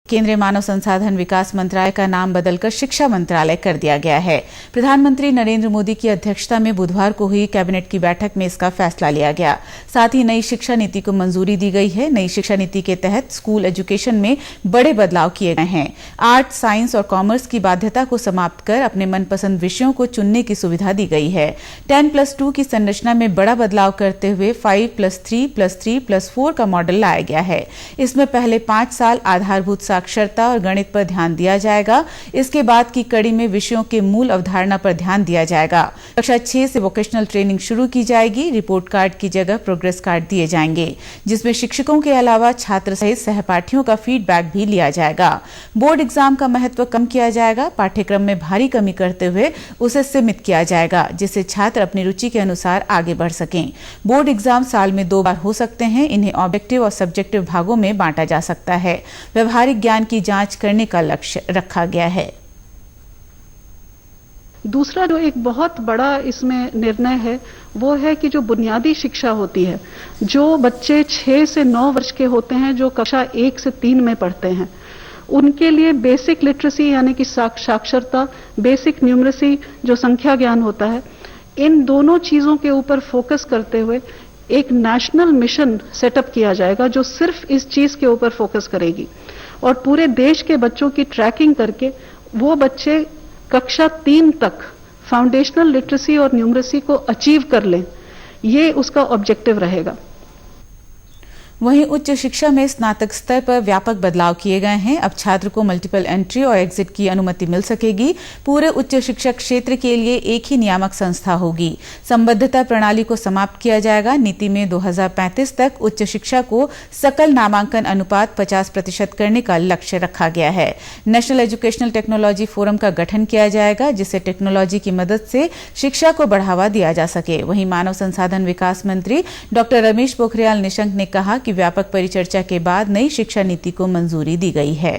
केंद्रीय मानव संसाधन विकास मंत्रालय का नाम बदलकर शिक्षा मंत्रालय कर दिया गया है। प्रधानमंत्री नरेंद्र मोदी की अध्यक्षता में बुधवार को हुई कैबिनेट की बैठक में इसका फैसला लिया गया। साथ ही नई शिक्षा नीति को मंजूरी दी गई है। नई शिक्षा नीति के तहत स्कूल एजुकेशन में बड़े बदलाव किए गए हैं। आर्ट, साइंस और कॉमर्स की बाध्यता को समाप्त कर अपने मनपसंद विषयों को चुनने की सुविधा दी गई है। 10+2 की संरचना में बड़ा बदलाव करते हुए 5+3+3+4 का मॉडल लाया गया है। इसमें पहले 5 साल आधारभूत साक्षरता और गणित पर ध्यान दिया जाएगा। इसके बाद की कड़ी में विषयों के मूल अवधारणा पर ध्यान दिया जाएगा। कक्षा 6 से वोकेशनल ट्रेनिंग शुरू की जाएगी। रिपोर्ट कार्ड की जगह प्रोग्रेस कार्ड दिए जाएंगे, जिसमें शिक्षकों के अलावा छात्र सहित सहपाठियों का फीडबैक भी लिया जाएगा। बोर्ड एग्जाम का महत्व कम किया जाएगा। पाठ्यक्रम में भारी कमी करते हुए उसे सीमित किया जाएगा, जिससे छात्र अपनी रुचि के अनुसार आगे बढ़ सकें। बोर्ड एग्जाम साल में 2 बार हो सकते हैं। इन्हें ऑब्जेक्टिव और सब्जेक्टिव भागों में बांटा जा सकता है। व्यवहारिक ज्ञान की जांच करने का लक्ष्य रखा गया है। दूसरा जो एक बहुत बड़ा इसमें निर्णय है वो है कि जो बुनियादी शिक्षा होती है, जो बच्चे 6 से 9 वर्ष के होते हैं, जो कक्षा 1 से 3 में पढ़ते हैं, उनके लिए बेसिक लिटरेसी यानी कि साक्षरता, बेसिक न्यूमरेसी जो संख्या ज्ञान होता है, इन दोनों चीजों के ऊपर फोकस करते हुए एक नेशनल मिशन सेटअप किया जाएगा जो सिर्फ इस चीज के ऊपर फोकस करेगी और पूरे देश के बच्चों की ट्रैकिंग करके वो बच्चे कक्षा 3 तक फाउंडेशनल लिटरेसी और न्यूमरेसी को अचीव कर लें, ये उसका ऑब्जेक्टिव रहेगा। वहीं उच्च शिक्षा में स्नातक स्तर पर व्यापक बदलाव किए गए हैं। अब छात्र को मल्टीपल एंट्री और एग्जिट की अनुमति मिल सकेगी। पूरे उच्च शिक्षा क्षेत्र के लिए एक ही नियामक संस्था होगी। संबद्धता प्रणाली को समाप्त किया जाएगा। नीति में 2035 तक उच्च शिक्षा को सकल नामांकन अनुपात 50% करने का लक्ष्य रखा गया है। नेशनल एजुकेशनल टेक्नोलॉजी फोरम का गठन किया जाएगा, जिससे टेक्नोलॉजी की मदद से शिक्षा को बढ़ावा दिया जा सके। वहीं मानव संसाधन विकास मंत्री डॉक्टर रमेश पोखरियाल निशंक ने कहा कि व्यापक परिचर्चा के बाद नई शिक्षा नीति को मंजूरी दी गई है।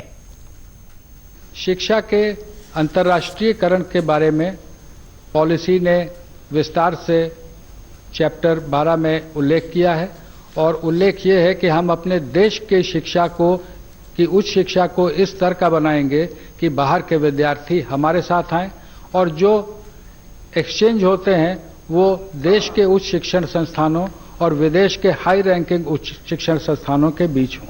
शिक्षा के अंतर्राष्ट्रीयकरण के बारे में पॉलिसी ने विस्तार से चैप्टर 12 में उल्लेख किया है और उल्लेख ये है कि हम अपने देश के शिक्षा को की उच्च शिक्षा को इस स्तर का बनाएंगे कि बाहर के विद्यार्थी हमारे साथ आएं और जो एक्सचेंज होते हैं वो देश के उच्च शिक्षण संस्थानों और विदेश के हाई रैंकिंग उच्च शिक्षण संस्थानों के बीच हों।